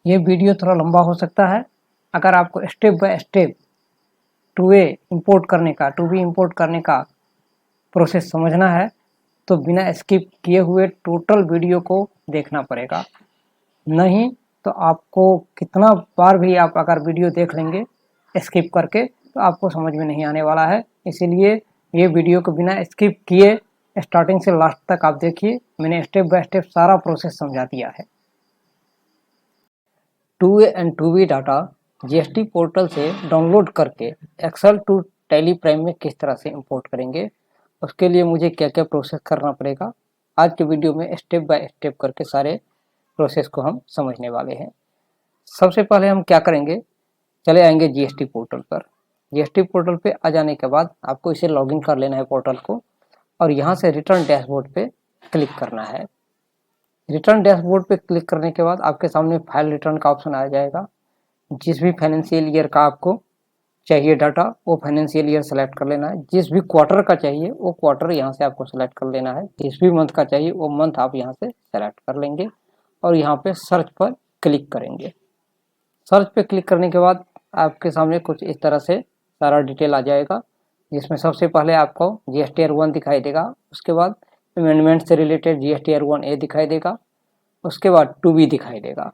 ये वीडियो थोड़ा लंबा हो सकता है। अगर आपको step by step two A import करने का, टू बी इम्पोर्ट करने का प्रोसेस समझना है तो बिना स्किप किए हुए टोटल वीडियो को देखना पड़ेगा। नहीं तो आपको कितना बार भी आप अगर वीडियो देख लेंगे स्किप करके तो आपको समझ में नहीं आने वाला है। इसीलिए ये वीडियो को बिना स्किप किए स्टार्टिंग से लास्ट तक आप देखिए। मैंने स्टेप बाय स्टेप सारा प्रोसेस समझा दिया है। Two A and two B data GST portal से डाउनलोड करके एक्सेल टू टैली प्राइम में किस तरह से इंपोर्ट करेंगे, उसके लिए मुझे क्या क्या प्रोसेस करना पड़ेगा, आज के वीडियो में स्टेप बाय स्टेप करके सारे प्रोसेस को हम समझने वाले हैं। सबसे पहले हम क्या करेंगे, चले आएंगे जीएसटी पोर्टल पर। जीएसटी पोर्टल पे आ जाने के बाद आपको इसे लॉगिन कर लेना है पोर्टल को, और यहाँ से रिटर्न डैशबोर्ड पे क्लिक करना है। रिटर्न डैशबोर्ड पे क्लिक करने के बाद आपके सामने फाइल रिटर्न का ऑप्शन आ जाएगा। जिस भी फाइनेंशियल ईयर का आपको चाहिए डाटा वो फाइनेंशियल ईयर सेलेक्ट कर लेना है। जिस भी क्वार्टर का चाहिए वो क्वार्टर यहाँ से आपको सेलेक्ट कर लेना है। जिस भी मंथ का चाहिए वो मंथ आप यहाँ से सेलेक्ट कर लेंगे और यहाँ पे सर्च पर क्लिक करेंगे। सर्च पे क्लिक करने के बाद आपके सामने कुछ इस तरह से सारा डिटेल आ जाएगा, जिसमें सबसे पहले आपको जीएसटी R1 दिखाई देगा। उसके बाद अमेंडमेंट से रिलेटेड जीएसटी R1A दिखाई देगा। उसके बाद 2B दिखाई देगा,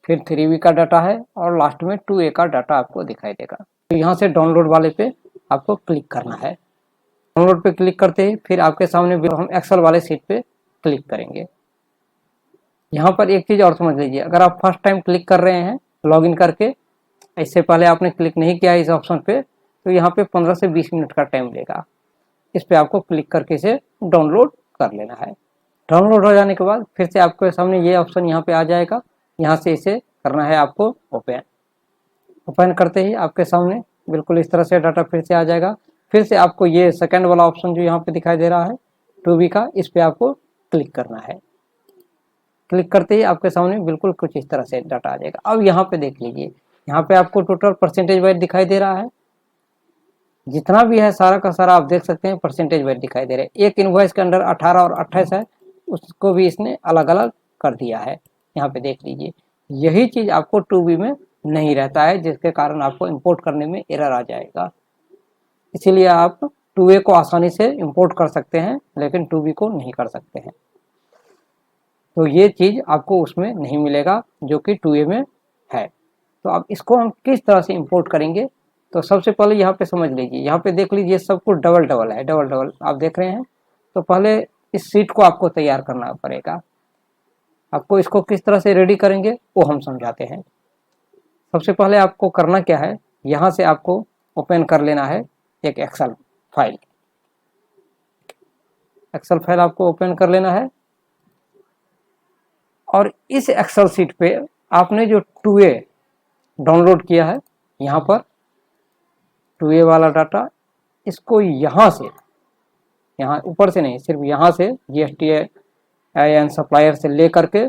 फिर 3B का डाटा है और लास्ट में 2A का डाटा आपको दिखाई देगा। तो यहाँ से डाउनलोड वाले पे आपको क्लिक करना है। डाउनलोड पे क्लिक करते ही फिर आपके सामने हम एक्सेल वाले सीट पे क्लिक करेंगे। यहाँ पर एक चीज़ और समझ लीजिए, अगर आप फर्स्ट टाइम क्लिक कर रहे हैं लॉगिन करके, इससे पहले आपने क्लिक नहीं किया इस ऑप्शन पे, तो यहाँ पे 15 से 20 मिनट का टाइम लेगा। इस पे आपको क्लिक करके इसे डाउनलोड कर लेना है। डाउनलोड हो जाने के बाद फिर से आपके सामने ये ऑप्शन यहाँ पे आ जाएगा। यहाँ से इसे करना है आपको ओपन। ओपन करते ही आपके सामने बिल्कुल इस तरह से डाटा फिर से आ जाएगा। फिर से आपको ये सेकंड वाला ऑप्शन जो यहाँ पे दिखाई दे रहा है 2B का, इस पे आपको क्लिक करना है। क्लिक करते ही आपके सामने बिल्कुल कुछ इस तरह से डाटा आ जाएगा। अब यहाँ पे देख लीजिए, यहाँ पे आपको टोटल परसेंटेज वाइज दिखाई दे रहा है। जितना भी है सारा का सारा आप देख सकते हैं परसेंटेज वाइज दिखाई दे रहे हैं। एक इनवॉइस के अंदर 18 और 28 है, उसको भी इसने अलग अलग कर दिया है। यहाँ पे देख लीजिए, यही चीज आपको 2B में नहीं रहता है, जिसके कारण आपको इंपोर्ट करने में एरर आ जाएगा। इसीलिए आप 2A को आसानी से इंपोर्ट कर सकते हैं लेकिन 2B को नहीं कर सकते हैं। तो ये चीज आपको उसमें नहीं मिलेगा जो कि 2A में है। तो अब इसको हम किस तरह से इंपोर्ट करेंगे, तो सबसे पहले यहाँ पे समझ लीजिए, यहाँ पे देख लीजिए सब कुछ डबल डबल है, डबल डबल आप देख रहे हैं। तो पहले इस सीट को आपको तैयार करना पड़ेगा। आपको इसको किस तरह से रेडी करेंगे वो हम समझाते हैं। सबसे पहले आपको करना क्या है, यहाँ से आपको ओपन कर लेना है एक एक्सेल फाइल। एक्सेल फाइल आपको ओपन कर लेना है और इस एक्सेल सीट पे आपने जो 2A डाउनलोड किया है, यहाँ पर 2A वाला डाटा, इसको यहाँ से, यहाँ ऊपर से नहीं, सिर्फ यहाँ से GSTIN सप्लायर से ले करके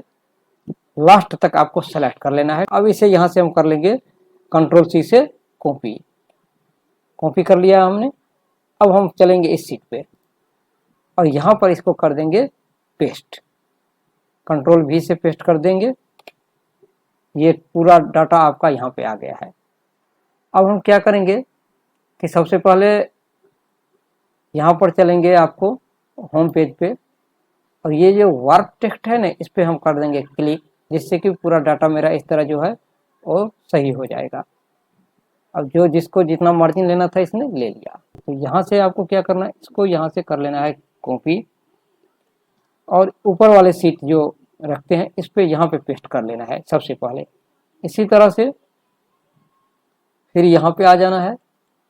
लास्ट तक आपको सेलेक्ट कर लेना है। अब इसे यहाँ से हम कर लेंगे Ctrl+C से कॉपी। कॉपी कर लिया हमने। अब हम चलेंगे इस सीट पे और यहाँ पर इसको कर देंगे पेस्ट। Ctrl+V से पेस्ट कर देंगे। ये पूरा डाटा आपका यहाँ पे आ गया है। अब हम क्या करेंगे कि सबसे पहले यहाँ पर चलेंगे आपको होम पेज पे, और ये जो वर्क टेक्स्ट है ना, इस पे हम कर देंगे क्लिक, जिससे कि पूरा डाटा मेरा इस तरह जो है वो सही हो जाएगा। अब जो जिसको जितना मार्जिन लेना था इसने ले लिया। तो यहाँ से आपको क्या करना है, इसको यहाँ से कर लेना है कॉपी और ऊपर वाले सीट जो रखते हैं इस पे यहाँ पे पेस्ट कर लेना है सबसे पहले। इसी तरह से फिर यहाँ पे आ जाना है,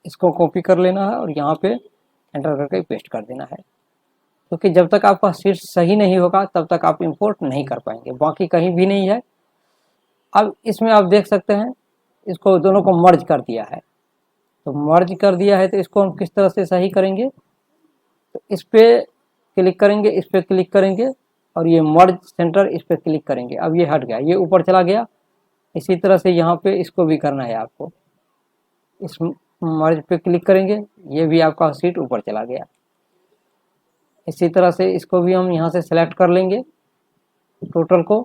इसको कॉपी कर लेना है और यहाँ पे एंटर करके पेस्ट कर देना है। क्योंकि जब तक आपका सीट सही नहीं होगा तब तक आप इंपोर्ट नहीं कर पाएंगे, बाकी कहीं भी नहीं है। अब इसमें आप देख सकते हैं इसको दोनों को मर्ज कर दिया है। तो मर्ज कर दिया है तो इसको हम किस तरह से सही करेंगे, तो इस पे क्लिक करेंगे, इस पे क्लिक करेंगे और ये मर्ज सेंटर इस पे क्लिक करेंगे। अब ये हट गया, ये ऊपर चला गया। इसी तरह से यहाँ पे इसको भी करना है आपको, इस मर्ज पे क्लिक करेंगे, ये भी आपका सीट ऊपर चला गया। इसी तरह से इसको भी हम यहाँ से सेलेक्ट कर लेंगे टोटल को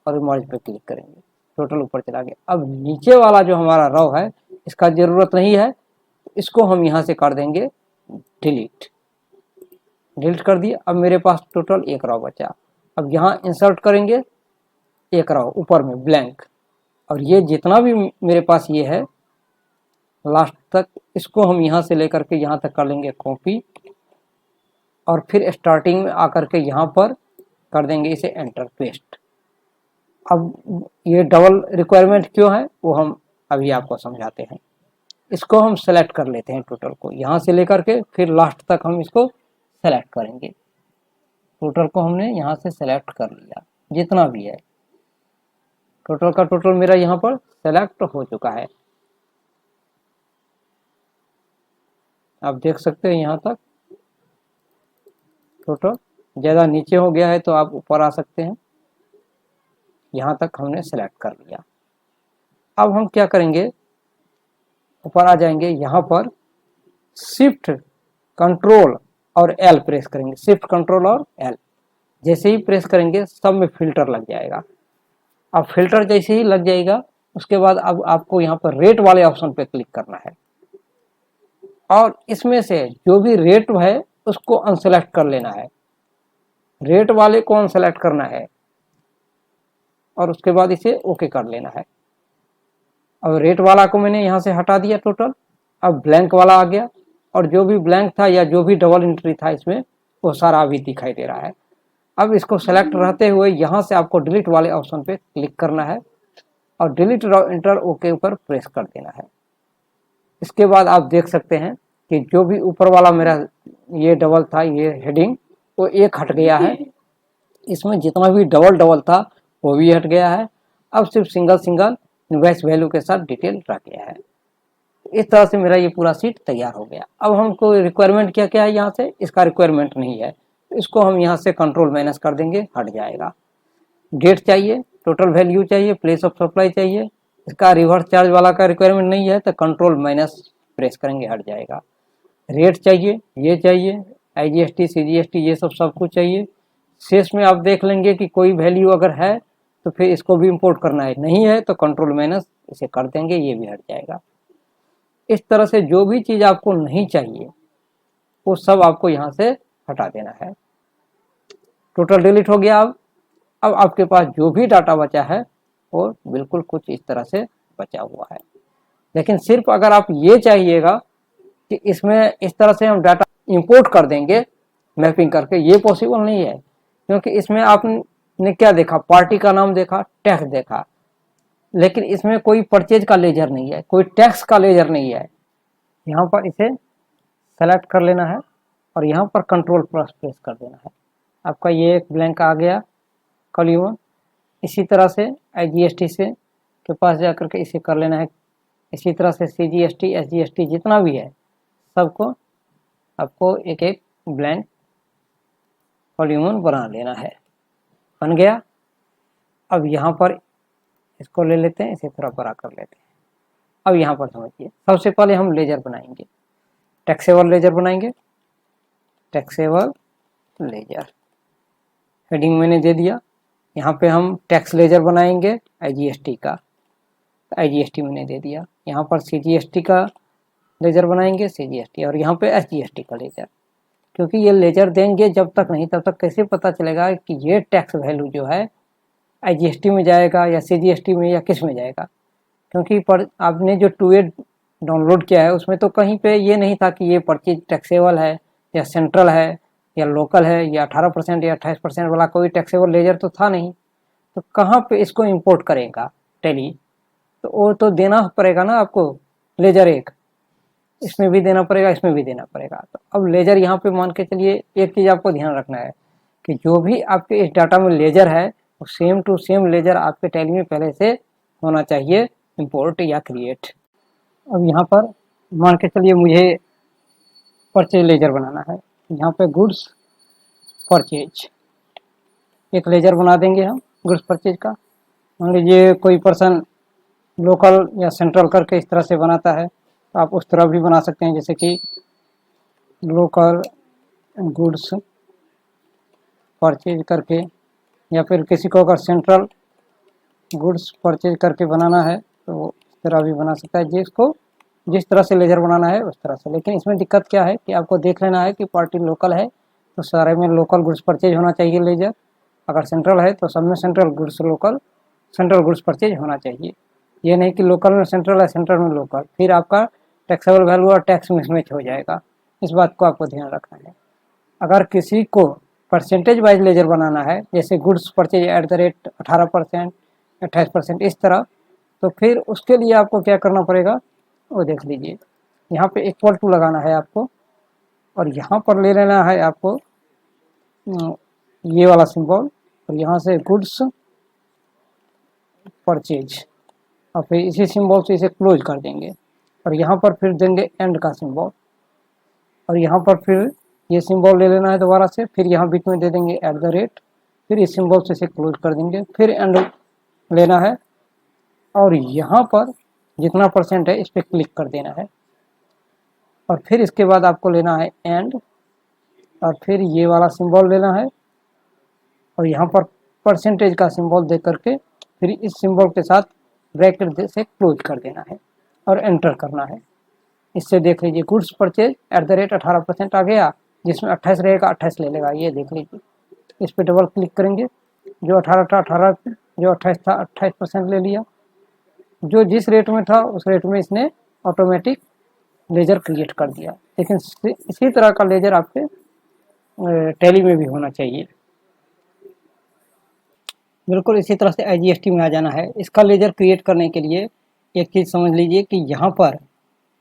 और मर्ज पे क्लिक करेंगे। टोटल ऊपर चला गया। अब नीचे वाला जो हमारा रो है इसका जरूरत नहीं है, इसको हम यहाँ से कर देंगे डिलीट। डिलीट कर दिया। अब मेरे पास टोटल एक रो बचा। अब यहाँ इंसर्ट करेंगे एक रो ऊपर में ब्लैंक, और ये जितना भी मेरे पास ये है लास्ट तक, इसको हम यहाँ से लेकर के यहाँ तक कर लेंगे कॉपी, और फिर स्टार्टिंग में आकर के यहाँ पर कर देंगे इसे एंटर पेस्ट। अब ये डबल रिक्वायरमेंट क्यों है वो हम अभी आपको समझाते हैं। इसको हम सेलेक्ट कर लेते हैं टोटल को, यहाँ से लेकर के फिर लास्ट तक हम इसको सेलेक्ट करेंगे। टोटल को हमने यहाँ से सेलेक्ट कर लिया, जितना भी है टोटल का टोटल मेरा यहाँ पर सेलेक्ट हो चुका है। आप देख सकते हैं यहाँ तक टोटल। ज़्यादा नीचे हो गया है तो आप ऊपर आ सकते हैं। यहाँ तक हमने सेलेक्ट कर लिया। अब हम क्या करेंगे, ऊपर आ जाएंगे, यहाँ पर शिफ्ट कंट्रोल और एल प्रेस करेंगे। शिफ्ट कंट्रोल और एल जैसे ही प्रेस करेंगे सब में फिल्टर लग जाएगा। अब फिल्टर जैसे ही लग जाएगा उसके बाद अब आपको यहाँ पर रेट वाले ऑप्शन पे क्लिक करना है, और इसमें से जो भी रेट है उसको अनसेलेक्ट कर लेना है। रेट वाले को अनसेलेक्ट करना है और उसके बाद इसे ओके कर लेना है। अब रेट वाला को मैंने यहाँ से हटा दिया टोटल। अब ब्लैंक वाला आ गया, और जो भी ब्लैंक था या जो भी डबल एंट्री था इसमें वो सारा अभी दिखाई दे रहा है। अब इसको सेलेक्ट रहते हुए यहाँ से आपको डिलीट वाले ऑप्शन पे क्लिक करना है और डिलीट एंटर ओके ऊपर प्रेस कर देना है। इसके बाद आप देख सकते हैं कि जो भी ऊपर वाला मेरा ये डबल था, ये हेडिंग, वो एक हट गया है। इसमें जितना भी डबल डबल था वो भी हट गया है। अब सिर्फ सिंगल सिंगल इनवॉइस वैल्यू के साथ डिटेल रह गया है। इस तरह से मेरा ये पूरा सीट तैयार हो गया। अब हमको रिक्वायरमेंट क्या क्या है, यहाँ से इसका रिक्वायरमेंट नहीं है, इसको हम यहाँ से कंट्रोल माइनस कर देंगे, हट जाएगा। डेट चाहिए, टोटल वैल्यू चाहिए, प्लेस ऑफ सप्लाई चाहिए, इसका रिवर्स चार्ज वाला का रिक्वायरमेंट नहीं है तो कंट्रोल माइनस प्रेस करेंगे, हट जाएगा। रेट चाहिए, ये चाहिए, IGST CGST ये सब कुछ चाहिए। शेष में आप देख लेंगे कि कोई वैल्यू अगर है तो फिर इसको भी इंपोर्ट करना है, नहीं है तो कंट्रोल माइनस इसे कर देंगे, ये भी हट जाएगा। इस तरह से जो भी चीज़ आपको नहीं चाहिए वो सब आपको यहाँ से हटा देना है। टोटल डिलीट हो गया। अब आपके पास जो भी डाटा बचा है वो बिल्कुल कुछ इस तरह से बचा हुआ है। लेकिन सिर्फ अगर आप ये चाहिएगा कि इसमें इस तरह से हम डाटा इंपोर्ट कर देंगे मैपिंग करके, ये पॉसिबल नहीं है, क्योंकि इसमें आपने क्या देखा, पार्टी का नाम देखा, टैक्स देखा, लेकिन इसमें कोई परचेज का लेजर नहीं है, कोई टैक्स का लेजर नहीं है। यहाँ पर इसे सेलेक्ट कर लेना है और यहाँ पर कंट्रोल प्रेस कर देना है। आपका ये एक ब्लैंक आ गया कॉलम। इसी तरह से IGST से के पास जाकर के इसे कर लेना है। इसी तरह से CGST SGST जितना भी है सबको आपको एक एक ब्लैंक कॉलम बना लेना है। बन गया। अब यहाँ पर इसको ले लेते हैं, इसे थोड़ा बड़ा कर लेते हैं। अब यहाँ पर समझिए, सबसे पहले हम लेजर बनाएंगे, टैक्सेबल लेजर बनाएंगे। टैक्सेबल लेजर हेडिंग मैंने दे दिया। यहाँ पे हम टैक्स लेजर बनाएंगे IGST का, IGST मैंने दे दिया। यहाँ पर CGST का लेजर बनाएंगे, CGST, और यहाँ पे SGST का लेजर। क्योंकि ये लेजर देंगे जब तक नहीं, तब तक कैसे पता चलेगा कि ये टैक्स वैल्यू जो है IGST में जाएगा या CGST में या किस में जाएगा। क्योंकि आपने जो 2A डाउनलोड किया है उसमें तो कहीं पे ये नहीं था कि ये परचेज टैक्सेबल है या सेंट्रल है या लोकल है या 18% या 28% वाला कोई टैक्सेबल लेजर तो था नहीं। तो कहाँ पे इसको इंपोर्ट करेगा टैली, तो वो तो देना पड़ेगा ना आपको लेजर एक, इसमें भी देना पड़ेगा, इसमें भी देना पड़ेगा। तो अब लेजर यहाँ पे मान के चलिए, एक चीज़ आपको ध्यान रखना है कि जो भी आपके इस डाटा में लेजर है वो सेम टू सेम लेजर आपके टैली में पहले से होना चाहिए इंपोर्ट या क्रिएट। अब यहाँ पर मान के चलिए मुझे परचेज लेजर बनाना है। यहाँ पे गुड्स परचेज एक लेजर बना देंगे हम गुड्स परचेज का। मान लीजिए कोई पर्सन लोकल या सेंट्रल करके इस तरह से बनाता है तो आप उस तरह भी बना सकते हैं, जैसे कि लोकल गुड्स परचेज करके, या फिर किसी को अगर सेंट्रल गुड्स परचेज करके बनाना है तो इस तरह भी बना सकता है, जिसको जिस तरह से लेजर बनाना है उस तरह से। लेकिन इसमें दिक्कत क्या है कि आपको देख लेना है कि पार्टी लोकल है तो सारे में लोकल गुड्स परचेज होना चाहिए लेजर, अगर सेंट्रल है तो सब में central goods local central goods purchase होना चाहिए। ये नहीं कि लोकल में सेंट्रल है सेंट्रल में लोकल, फिर आपका टैक्सेबल वैल्यू और टैक्स मिसमैच हो जाएगा। इस बात को आपको ध्यान रखना है। अगर किसी को परसेंटेज वाइज लेजर बनाना है, जैसे goods purchase at the rate 18%, 28% इस तरह, तो फिर उसके लिए आपको क्या करना पड़ेगा वो देख लीजिए। यहाँ पे इक्वल टू लगाना है आपको, और यहाँ पर ले लेना है आपको ये वाला सिंबल, और यहाँ से गुड्स परचेज, और फिर इसी सिंबल से इसे क्लोज कर देंगे, और यहाँ पर फिर देंगे एंड का सिंबल, और यहाँ पर फिर ये सिंबल ले लेना है दोबारा से, फिर यहाँ बीच में दे देंगे एट द रेट, फिर इस सिंबल से इसे क्लोज कर देंगे, फिर एंड लेना है, और यहाँ पर जितना परसेंट है इस पर क्लिक कर देना है, और फिर इसके बाद आपको लेना है एंड, और फिर ये वाला सिंबल लेना है, और यहाँ पर परसेंटेज का सिंबल दे करके फिर इस सिंबल के साथ ब्रैकेट से क्लोज कर देना है और एंटर करना है। इससे देख लीजिए goods purchase at the rate 18% आ गया, जिसमें 28 रहेगा 28 ले लेगा। ये देख लीजिए, इस पर डबल क्लिक करेंगे, जो 18 था 18, जो 28 था 28% ले लिया। जो जिस रेट में था उस रेट में इसने ऑटोमेटिक लेजर क्रिएट कर दिया। लेकिन इसी तरह का लेजर आपके टैली में भी होना चाहिए। बिल्कुल इसी तरह से IGST में आ जाना है। इसका लेजर क्रिएट करने के लिए एक चीज़ समझ लीजिए कि यहाँ पर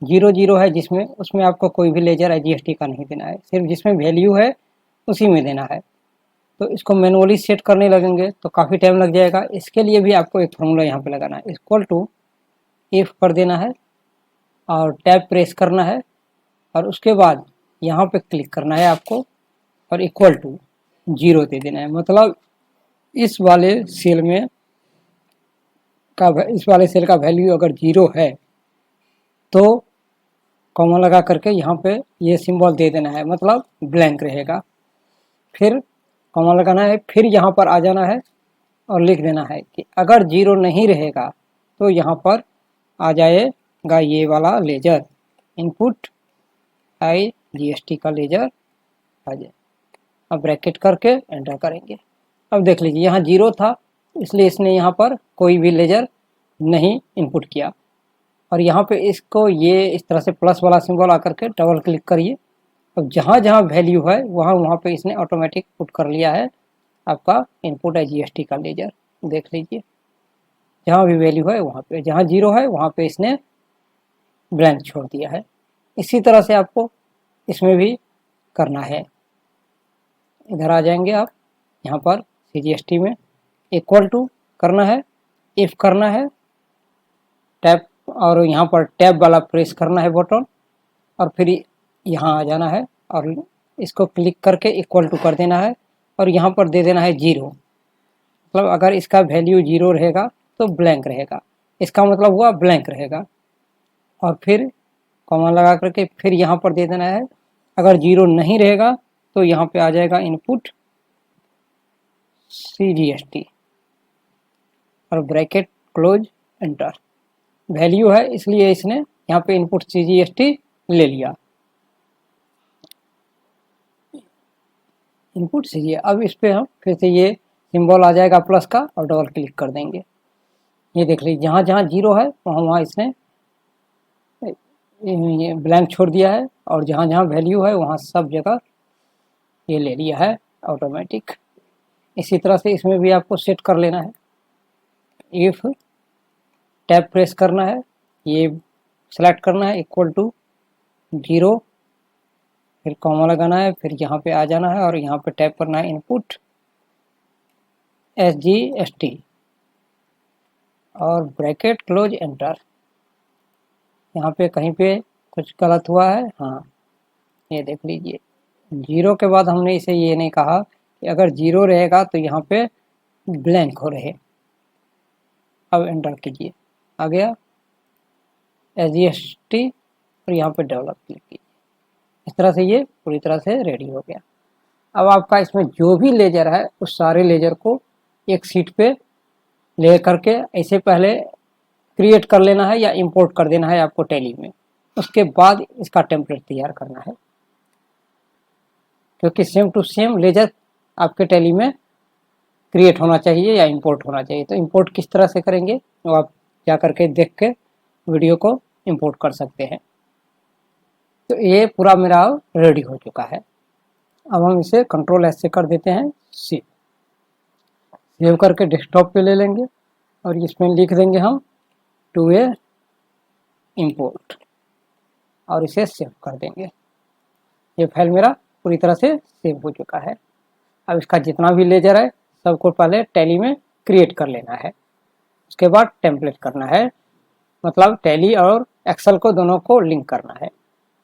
00 है जिसमें, उसमें आपको कोई भी लेजर IGST का नहीं देना है, सिर्फ जिसमें वैल्यू है उसी में देना है। तो इसको मैनुअली सेट करने लगेंगे तो काफ़ी टाइम लग जाएगा। इसके लिए भी आपको एक फार्मूला यहाँ पे लगाना है, इक्वल टू इफ कर देना है और टैब प्रेस करना है, और उसके बाद यहाँ पे क्लिक करना है आपको, और इक्वल टू 0 दे देना है। मतलब इस वाले सेल में इस वाले सेल का वैल्यू अगर 0 है तो कॉमा लगा करके यहाँ पे ये सिंबल दे देना है, मतलब ब्लैंक रहेगा। फिर कॉमा लगाना है, फिर यहाँ पर आ जाना है और लिख देना है कि अगर 0 नहीं रहेगा तो यहाँ पर आ जाएगा ये वाला लेजर, इनपुट IGST का लेजर आ जाए। अब ब्रैकेट करके एंटर करेंगे। अब देख लीजिए यहाँ 0 था, इसलिए इसने यहाँ पर कोई भी लेजर नहीं इनपुट किया। और यहाँ पे इसको ये इस तरह से प्लस वाला सिंबल आकर के डबल क्लिक करिए। अब जहाँ जहाँ वैल्यू है वहाँ पे इसने ऑटोमेटिक पुट कर लिया है आपका इनपुट IGST का लेजर। देख लीजिए जहाँ भी वैल्यू है वहाँ पे, जहाँ 0 है वहाँ पे इसने ब्लैंक छोड़ दिया है। इसी तरह से आपको इसमें भी करना है। इधर आ जाएंगे आप, यहाँ पर CGST में इक्वल टू करना है, इफ करना है, टैब, और यहाँ पर टैब वाला प्रेस करना है बटन, और फिर यहाँ आ जाना है और इसको क्लिक करके इक्वल टू कर देना है, और यहाँ पर दे देना है 0। मतलब अगर इसका वैल्यू 0 रहेगा तो ब्लैंक रहेगा, इसका मतलब हुआ ब्लैंक रहेगा। और फिर कॉमा लगा करके फिर यहाँ पर दे देना है, अगर 0 नहीं रहेगा तो यहाँ पे आ जाएगा इनपुट CGST और ब्रैकेट क्लोज एंटर। वैल्यू है इसलिए इसने यहाँ पे इनपुट CGST ले लिया, इनपुट CGST। अब इस पे हम फिर से ये सिंबल आ जाएगा प्लस का और डबल क्लिक कर देंगे। ये देख लीजिए जहाँ जहाँ 0 है वहाँ इसने ये ब्लैंक छोड़ दिया है, और जहाँ जहाँ वैल्यू है वहाँ सब जगह ये ले लिया है ऑटोमेटिक। इसी तरह से इसमें भी आपको सेट कर लेना है। इफ टैब प्रेस करना है, ये सेलेक्ट करना है इक्वल टू 0, फिर कॉमा लगाना है, फिर यहाँ पे आ जाना है और यहाँ पे टैप करना है इनपुट SGST और ब्रैकेट क्लोज एंटर। यहाँ पे कहीं पे कुछ गलत हुआ है, हाँ ये देख लीजिए 0 के बाद हमने इसे ये नहीं कहा कि अगर 0 रहेगा तो यहाँ पे ब्लैंक हो रहे। अब एंटर कीजिए, आ गया SGST और यहाँ पे डेवलप क्लिक कीजिए। इस तरह से ये पूरी तरह से रेडी हो गया। अब आपका इसमें जो भी लेजर है उस सारे लेजर को एक सीट पे ले करके ऐसे पहले क्रिएट कर लेना है या इंपोर्ट कर देना है आपको टैली में। उसके बाद इसका टेम्पलेट तैयार करना है, क्योंकि सेम टू सेम लेजर आपके टैली में क्रिएट होना चाहिए या इंपोर्ट होना चाहिए। तो इंपोर्ट किस तरह से करेंगे वो आप जा करके देख के वीडियो को इंपोर्ट कर सकते हैं। तो ये पूरा मेरा रेडी हो चुका है। अब हम इसे कंट्रोल एस से कर देते हैं सेव। सेव करके डेस्कटॉप पे ले लेंगे और इसमें लिख देंगे हम टू ए इंपोर्ट और इसे सेव कर देंगे। ये फाइल मेरा पूरी तरह से सेव हो चुका है। अब इसका जितना भी लेजर है सबको पहले टैली में क्रिएट कर लेना है। उसके बाद टेम्पलेट करना है, मतलब टैली और एक्सेल को दोनों को लिंक करना है।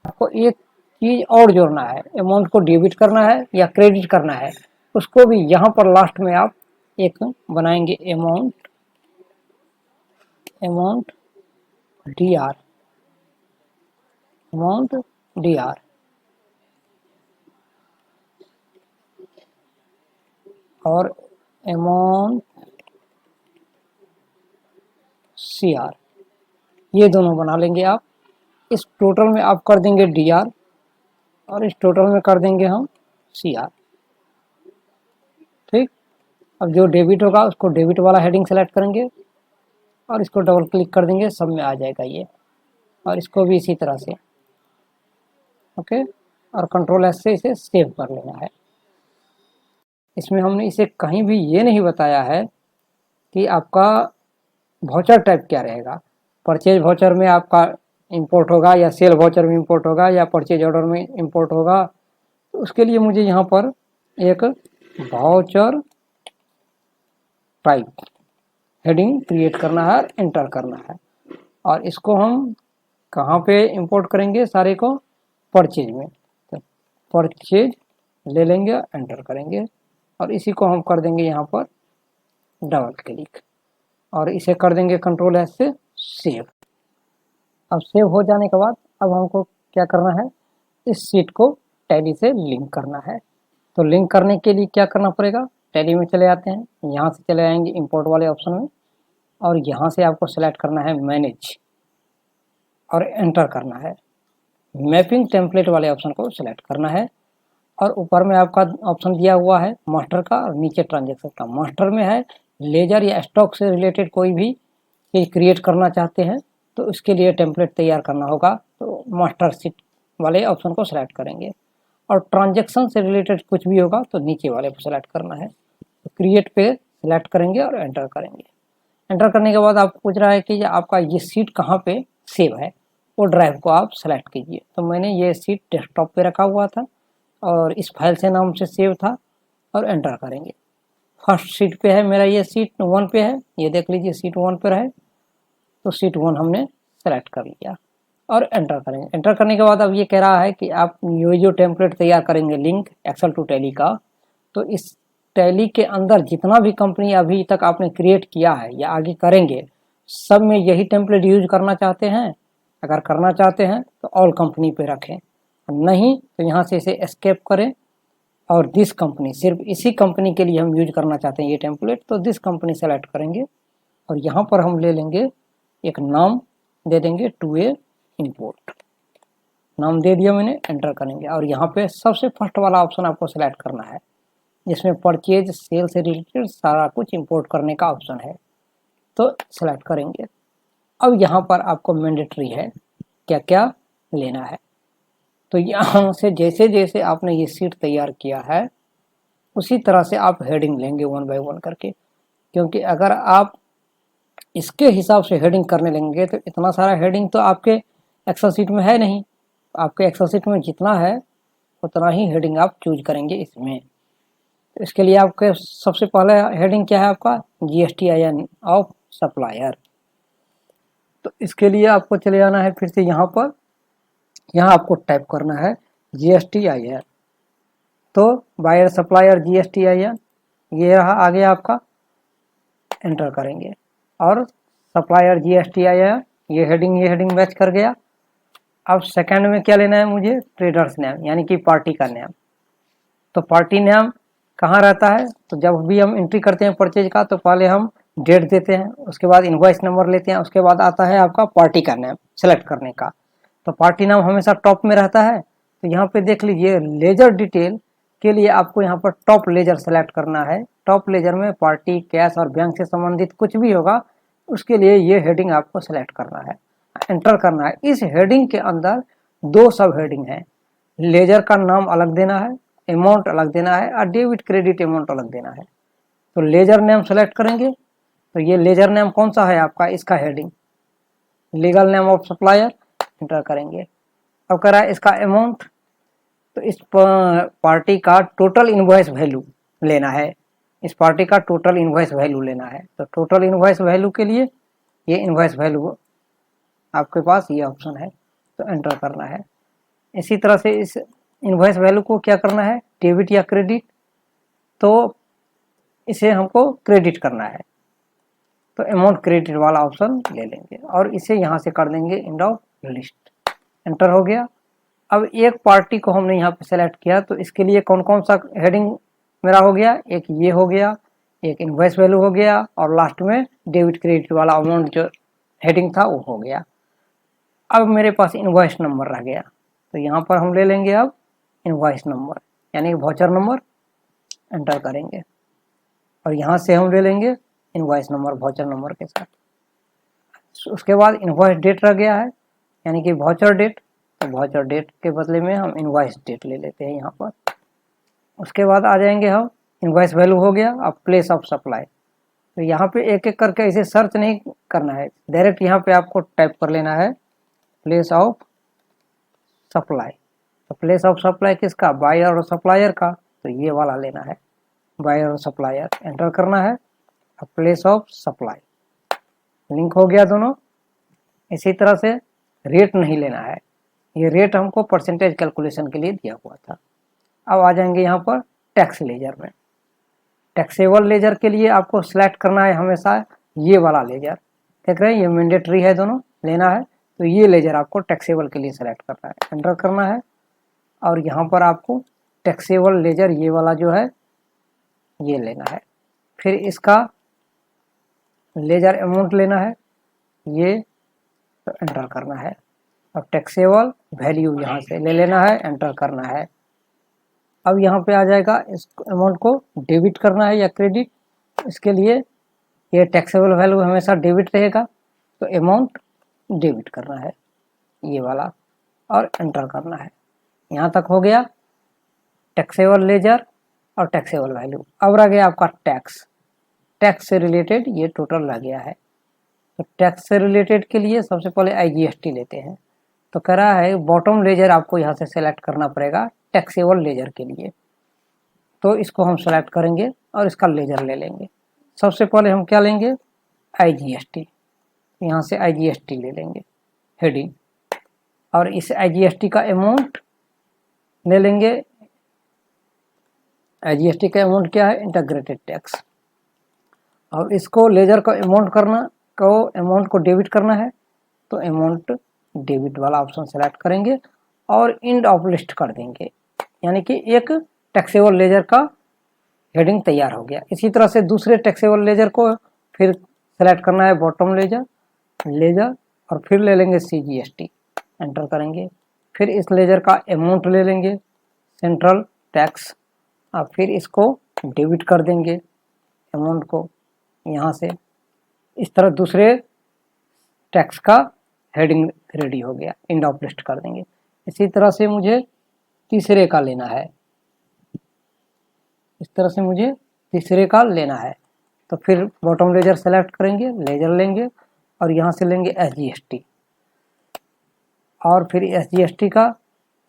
आपको एक चीज़ और जोड़ना है, अमाउंट को डेबिट करना है या क्रेडिट करना है, उसको भी यहाँ पर लास्ट में आप एक बनाएंगे अमाउंट डी आर और अमाउंट सी आर, ये दोनों बना लेंगे आप। इस टोटल में आप कर देंगे डी आर और इस टोटल में कर देंगे हम सी आर। ठीक, अब जो डेबिट होगा उसको डेबिट वाला हेडिंग सेलेक्ट करेंगे और इसको डबल क्लिक कर देंगे, सब में आ जाएगा ये। और इसको भी इसी तरह से ओके, और कंट्रोल एस से इसे सेव कर लेना है। इसमें हमने इसे कहीं भी ये नहीं बताया है कि आपका वाउचर टाइप क्या रहेगा। परचेज वाउचर में आपका इंपोर्ट होगा या सेल वाउचर में इंपोर्ट होगा या परचेज ऑर्डर में इंपोर्ट होगा। तो उसके लिए मुझे यहाँ पर एक वाउचर टाइप हेडिंग क्रिएट करना है और एंटर करना है। और इसको हम कहाँ पे इंपोर्ट करेंगे सारे को, परचेज में। तो परचेज ले लेंगे, एंटर करेंगे और इसी को हम कर देंगे यहाँ पर डबल क्लिक और इसे कर देंगे कंट्रोल एस से सेव। अब सेव हो जाने के बाद अब हमको क्या करना है, इस सीट को टैली से लिंक करना है। तो लिंक करने के लिए क्या करना पड़ेगा, टैली में चले आते हैं, यहाँ से चले आएंगे इंपोर्ट वाले ऑप्शन में और यहाँ से आपको सेलेक्ट करना है मैनेज और एंटर करना है। मैपिंग टेम्पलेट वाले ऑप्शन को सिलेक्ट करना है और ऊपर में आपका ऑप्शन दिया हुआ है मास्टर का और नीचे ट्रांजेक्शन का। मास्टर में है लेजर या स्टॉक से रिलेटेड कोई भी चीज़ क्रिएट करना चाहते हैं तो उसके लिए टेम्पलेट तैयार करना होगा, तो मास्टर सीट वाले ऑप्शन को सिलेक्ट करेंगे। और ट्रांजेक्शन से रिलेटेड कुछ भी होगा तो नीचे वाले को सिलेक्ट करना है। तो क्रिएट पे सिलेक्ट करेंगे और एंटर करेंगे। एंटर करने के बाद आपको पूछ रहा है कि आपका ये सीट कहाँ पे सेव है, वो ड्राइव को आप सेलेक्ट कीजिए। तो मैंने ये सीट डेस्कटॉप पे रखा हुआ था और इस फाइल से नाम से सेव था और एंटर करेंगे। फर्स्ट सीट पे है मेरा, ये सीट 1 पे है, ये देख लीजिए सीट 1 पर है। तो सीट 1 हमने सेलेक्ट कर लिया और एंटर करेंगे। एंटर करने के बाद अब ये कह रहा है कि आप ये जो टेम्पलेट तैयार करेंगे लिंक एक्सेल टू टैली का, तो इस टैली के अंदर जितना भी कंपनी अभी तक आपने क्रिएट किया है या आगे करेंगे, सब में यही टेम्पलेट यूज करना चाहते हैं। अगर करना चाहते हैं तो ऑल कंपनी पे रखें, नहीं तो यहाँ से इसे एस्केप करें और दिस कंपनी, सिर्फ इसी कंपनी के लिए हम यूज करना चाहते हैं ये टेम्पलेट, तो दिस कंपनी सेलेक्ट करेंगे और यहाँ पर हम ले लेंगे एक नाम, दे देंगे टू ए इंपोर्ट। नाम दे दिया मैंने, एंटर करेंगे और यहाँ पे सबसे फर्स्ट वाला ऑप्शन आपको सेलेक्ट करना है जिसमें परचेज सेल से रिलेटेड सारा कुछ इंपोर्ट करने का ऑप्शन है, तो सेलेक्ट करेंगे। अब यहाँ पर आपको मैंडेटरी है क्या क्या लेना है। तो यहाँ से जैसे जैसे आपने ये सीट तैयार किया है उसी तरह से आप हेडिंग लेंगे 1 बाय 1 करके, क्योंकि अगर आप इसके हिसाब से हेडिंग करने लगेंगे तो इतना सारा हेडिंग तो आपके एक्सेल सीट में है नहीं। आपके एक्सेल सीट में जितना है उतना ही हेडिंग आप चूज करेंगे इसमें। तो इसके लिए आपके सबसे पहले हेडिंग क्या है आपका, GSTIN ऑफ सप्लायर। तो इसके लिए आपको चले आना है फिर से यहाँ पर, यहाँ आपको टाइप करना है GSTIN। तो बायर सप्लायर GSTIN ये रहा आगे आपका, एंटर करेंगे और सप्लायर GSTIN ये हेडिंग मैच कर गया। अब सेकंड में क्या लेना है मुझे, ट्रेडर्स नेम यानी कि पार्टी का नेम। तो पार्टी नेम कहाँ रहता है, तो जब भी हम एंट्री करते हैं परचेज का तो पहले हम डेट देते हैं, उसके बाद इनवॉइस नंबर लेते हैं, उसके बाद आता है आपका पार्टी का नाम सेलेक्ट करने का। तो पार्टी नाम हमेशा टॉप में रहता है, तो यहाँ पे देख लीजिए लेजर डिटेल के लिए आपको यहाँ पर टॉप लेजर सेलेक्ट करना है। टॉप लेजर में पार्टी, कैश और बैंक से संबंधित कुछ भी होगा उसके लिए ये हेडिंग आपको सेलेक्ट करना है, एंटर करना है। इस हेडिंग के अंदर 2 सब हेडिंग है, लेजर का नाम अलग देना है, अमाउंट अलग देना है और डेबिट क्रेडिट अमाउंट अलग देना है। तो लेजर नेम सेलेक्ट करेंगे, तो ये लेजर नेम कौन सा है आपका, इसका heading legal name of supplier enter करेंगे। अब करा इसका अमाउंट, तो इस पार्टी का टोटल इनवॉइस वैल्यू लेना है, इस पार्टी का टोटल इनवॉइस वैल्यू लेना है। तो टोटल इनवॉइस वैल्यू के लिए ये इनवॉइस वैल्यू आपके पास ये ऑप्शन है, तो एंटर करना है। इसी तरह से इस इनवॉइस वैल्यू को क्या करना है, डेबिट या क्रेडिट, तो इसे हमको क्रेडिट करना है, तो अमाउंट क्रेडिट वाला ऑप्शन ले लेंगे और इसे यहाँ से कर देंगे एंड ऑफ लिस्ट, एंटर हो गया। अब एक पार्टी को हमने यहाँ पे सेलेक्ट किया, तो इसके लिए कौन कौन सा हेडिंग मेरा हो गया, एक ये हो गया, एक इनवॉइस वैल्यू हो गया और लास्ट में डेबिट क्रेडिट वाला अमाउंट जो हेडिंग था वो हो गया। अब मेरे पास इनवॉइस नंबर रह गया, तो यहाँ पर हम ले लेंगे अब इनवॉइस नंबर यानी वाउचर नंबर, एंटर करेंगे और यहाँ से हम ले लेंगे इनवॉइस नंबर वाउचर नंबर के साथ। उसके बाद इनवॉइस डेट रह गया है यानी कि वाउचर डेट, तो वाउचर डेट के बदले में हम इनवॉइस डेट ले लेते हैं यहाँ पर। उसके बाद आ जाएंगे हम इनवॉइस वैल्यू हो गया। अब प्लेस ऑफ सप्लाई, तो यहाँ पे एक एक करके इसे सर्च नहीं करना है, डायरेक्ट यहाँ पे आपको टाइप कर लेना है प्लेस ऑफ सप्लाई। तो प्लेस ऑफ सप्लाई किसका, बायर और सप्लायर का, तो ये वाला लेना है बायर और सप्लायर, एंटर करना है। अब प्लेस ऑफ सप्लाई लिंक हो गया दोनों। इसी तरह से रेट नहीं लेना है, ये रेट हमको परसेंटेज कैलकुलेशन के लिए दिया हुआ था। अब आ जाएंगे यहाँ पर टैक्स लेजर में। टैक्सेबल लेजर के लिए आपको सिलेक्ट करना है हमेशा ये वाला लेजर, देख रहे हैं ये मैंडेटरी है, दोनों लेना है। तो ये लेजर आपको टैक्सेबल के लिए सेलेक्ट करना है, एंटर करना है और यहाँ पर आपको टैक्सेबल लेजर ये वाला जो है ये लेना है। फिर इसका लेजर अमाउंट लेना है ये, तो एंटर करना है। अब टैक्सेबल वैल्यू यहाँ से ले लेना है, एंटर करना है। अब यहाँ पे आ जाएगा इस अमाउंट को डेबिट करना है या क्रेडिट, इसके लिए ये टैक्सेबल वैल्यू हमेशा डेबिट रहेगा, तो अमाउंट डेबिट करना है ये वाला और एंटर करना है। यहाँ तक हो गया टैक्सेबल लेजर और टैक्सेबल वैल्यू। अब रह गया आपका टैक्स, टैक्स से रिलेटेड ये टोटल रह गया है। तो टैक्स से रिलेटेड के लिए सबसे पहले IGST लेते हैं, तो कह रहा है बॉटम लेजर आपको यहाँ से सेलेक्ट करना पड़ेगा टैक्सेबल लेजर के लिए, तो इसको हम सेलेक्ट करेंगे और इसका लेजर ले लेंगे। सबसे पहले हम क्या लेंगे, IGST, यहाँ से IGST ले लेंगे हेडिंग और इस IGST का अमाउंट ले लेंगे। IGST का अमाउंट क्या है, इंटीग्रेटेड टैक्स, और इसको लेजर का अमाउंट को डेबिट करना है, तो अमाउंट डेबिट वाला ऑप्शन सेलेक्ट करेंगे और एंड ऑफ लिस्ट कर देंगे, यानी कि एक टैक्सेबल लेजर का हेडिंग तैयार हो गया। इसी तरह से दूसरे टैक्सेबल लेजर को फिर सेलेक्ट करना है बॉटम लेजर और फिर ले लेंगे CGST, एंटर करेंगे। फिर इस लेजर का अमाउंट ले लेंगे सेंट्रल टैक्स और फिर इसको डेबिट कर देंगे अमाउंट को यहाँ से। इस तरह दूसरे टैक्स का हेडिंग रेडी हो गया, एंड ऑफ लिस्ट कर देंगे। इसी तरह से मुझे तीसरे का लेना है, इस तरह से मुझे तीसरे का लेना है, तो फिर बॉटम लेजर सेलेक्ट करेंगे, लेजर लेंगे और यहाँ से लेंगे SGST और फिर SGST का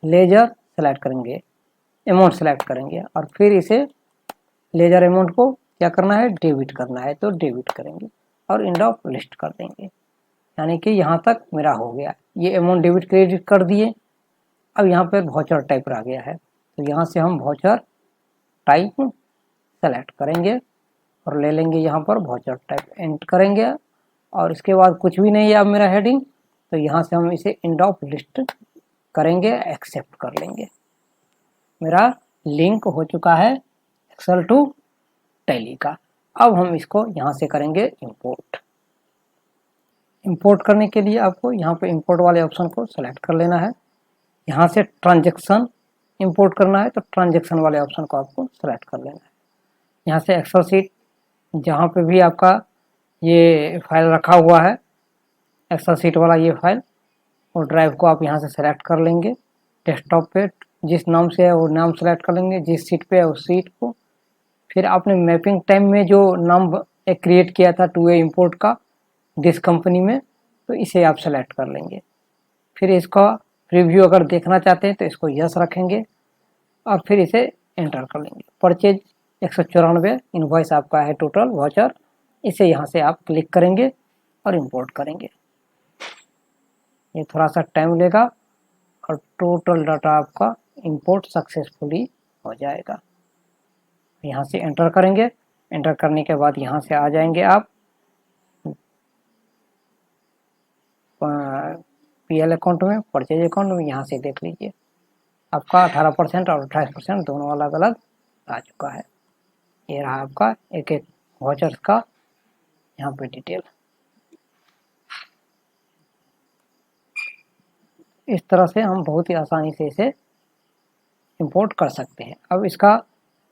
लेजर सेलेक्ट करेंगे, अमाउंट सेलेक्ट करेंगे और फिर इसे लेजर अमाउंट को क्या करना है, डेबिट करना है, तो डेबिट करेंगे और एंड ऑफ लिस्ट कर देंगे। यानी कि यहाँ तक मेरा हो गया, ये अमाउंट डेबिट क्रेडिट कर दिए। अब यहाँ पर वाउचर टाइप रह गया है, तो यहाँ से हम वाउचर टाइप सेलेक्ट करेंगे और ले लेंगे यहाँ पर वाउचर टाइप, एंटर करेंगे और इसके बाद कुछ भी नहीं है अब मेरा हेडिंग, तो यहाँ से हम इसे एंड ऑफ लिस्ट करेंगे, एक्सेप्ट कर लेंगे। मेरा लिंक हो चुका है एक्सेल टू टैली का। अब हम इसको यहाँ से करेंगे इंपोर्ट। इंपोर्ट करने के लिए आपको यहाँ पे इंपोर्ट वाले ऑप्शन को सेलेक्ट कर लेना है। यहाँ से ट्रांजैक्शन इंपोर्ट करना है तो ट्रांजैक्शन वाले ऑप्शन को आपको सेलेक्ट कर लेना है। यहाँ से एक्सेल सीट जहाँ पे भी आपका ये फाइल रखा हुआ है, एक्सेल सीट वाला ये फाइल और ड्राइव को आप यहाँ से सेलेक्ट कर लेंगे। डेस्कटॉप पे जिस नाम से है वो नाम सेलेक्ट कर लेंगे, जिस सीट पे है उस सीट को। फिर आपने मैपिंग टाइम में जो नाम क्रिएट किया था 2A इंपोर्ट का दिस कंपनी में, तो इसे आप सेलेक्ट कर लेंगे। फिर इसका प्रीव्यू अगर देखना चाहते हैं तो इसको यस रखेंगे और फिर इसे एंटर कर लेंगे। परचेज 194 इनवॉइस आपका है टोटल वाउचर, इसे यहाँ से आप क्लिक करेंगे और इंपोर्ट करेंगे। ये थोड़ा सा टाइम लेगा और टोटल डाटा आपका इंपोर्ट सक्सेसफुली हो जाएगा। यहाँ से एंटर करेंगे। एंटर करने के बाद यहाँ से आ जाएंगे आप PL अकाउंट में, परचेज अकाउंट में। यहाँ से देख लीजिए आपका 18% और 28% दोनों अलग अलग आ चुका है। ये रहा आपका एक एक वाउचर्स का यहाँ पे डिटेल। इस तरह से हम बहुत ही आसानी से इसे इंपोर्ट कर सकते हैं। अब इसका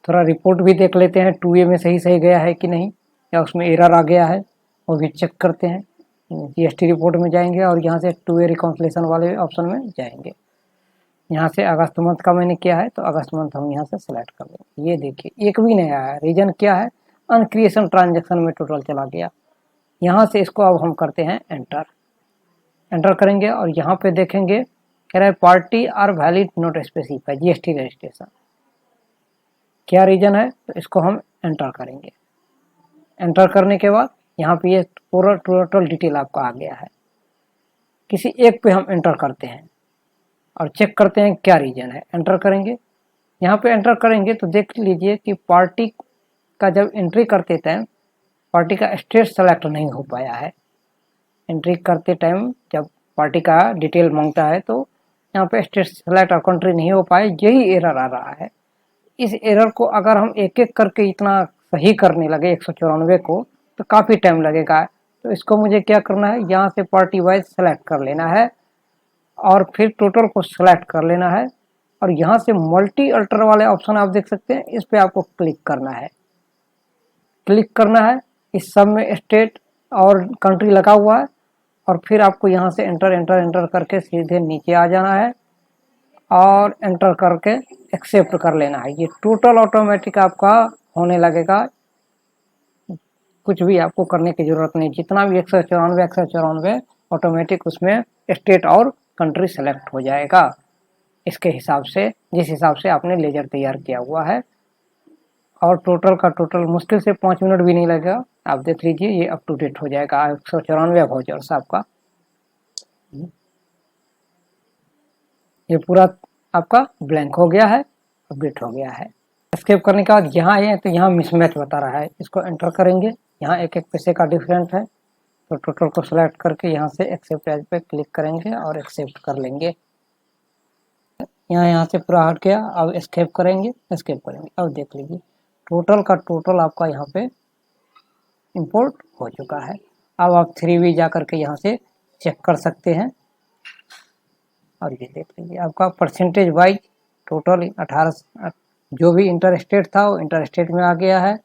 थोड़ा रिपोर्ट भी देख लेते हैं, 2A में सही गया है कि नहीं, या उसमें एरर आ गया है, वो भी चेक करते हैं। GST रिपोर्ट में जाएंगे और यहाँ से 2A रिकॉन्सिलेशन वाले ऑप्शन में जाएंगे। यहाँ से अगस्त मंथ का मैंने किया है तो अगस्त मंथ हम यहाँ से सेलेक्ट कर लेंगे। ये देखिए एक भी नहीं आया है। रीजन क्या है? अनक्रिएशन ट्रांजैक्शन में टोटल चला गया। यहाँ से इसको अब हम करते हैं एंटर। एंटर करेंगे और यहाँ पे देखेंगे कह रहा है party are valid not specify GST registration. क्या रीजन है? तो इसको हम एंटर करेंगे। एंटर करने के बाद यहाँ पे ये पूरा टोटल डिटेल आपका आ गया है। किसी एक पे हम एंटर करते हैं और चेक करते हैं क्या रीजन है। एंटर करेंगे। यहाँ पे एंटर करेंगे तो देख लीजिए कि पार्टी का जब एंट्री करते टाइम पार्टी का स्टेट सेलेक्ट नहीं हो पाया है। एंट्री करते टाइम जब पार्टी का डिटेल मांगता है तो यहाँ पे स्टेट सेलेक्ट और कंट्री नहीं हो पाए, यही एरर आ रहा है। इस एरर को अगर हम एक एक करके इतना सही करने लगे 194 को तो काफ़ी टाइम लगेगा। तो इसको मुझे क्या करना है, यहाँ से पार्टी वाइज सेलेक्ट कर लेना है और फिर टोटल को सेलेक्ट कर लेना है और यहाँ से मल्टी अल्टर वाले ऑप्शन आप देख सकते हैं, इस पे आपको क्लिक करना है। क्लिक करना है, इस सब में स्टेट और कंट्री लगा हुआ है और फिर आपको यहाँ से एंटर एंटर एंटर करके सीधे नीचे आ जाना है और एंटर करके एक्सेप्ट कर लेना है। ये टोटल ऑटोमेटिक आपका होने लगेगा, कुछ भी आपको करने की ज़रूरत नहीं। जितना भी 194 ऑटोमेटिक उसमें स्टेट और कंट्री सेलेक्ट हो जाएगा इसके हिसाब से, जिस हिसाब से आपने लेजर तैयार किया हुआ है। और टोटल का टोटल मुश्किल से 5 मिनट भी नहीं लगेगा। आप देख लीजिए ये अप टू डेट हो जाएगा 194 वाउचर्स आपका। ये पूरा आपका ब्लैंक हो गया है, अपडेट हो गया है। एस्केप करने के बाद यहाँ आए तो यहाँ मिसमैच बता रहा है, इसको एंटर करेंगे। यहाँ एक एक पैसे का डिफरेंस है तो टोटल को सेलेक्ट करके यहाँ से एक्सेप्ट एज पे क्लिक करेंगे और एक्सेप्ट कर लेंगे। यहाँ से पूरा हट गया। अब एस्केप करेंगे। अब देख लीजिए टोटल का टोटल आपका यहाँ पे इंपोर्ट हो चुका है। अब आप 3B जा करके यहाँ से चेक कर सकते हैं और ये देख लीजिए आपका परसेंटेज वाइज टोटल 18 जो भी इंटर स्टेट था वो इंटर स्टेट में आ गया है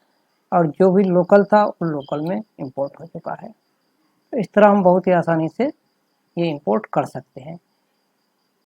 और जो भी लोकल था वो लोकल में इंपोर्ट हो चुका है। तो इस तरह हम बहुत ही आसानी से ये इंपोर्ट कर सकते हैं।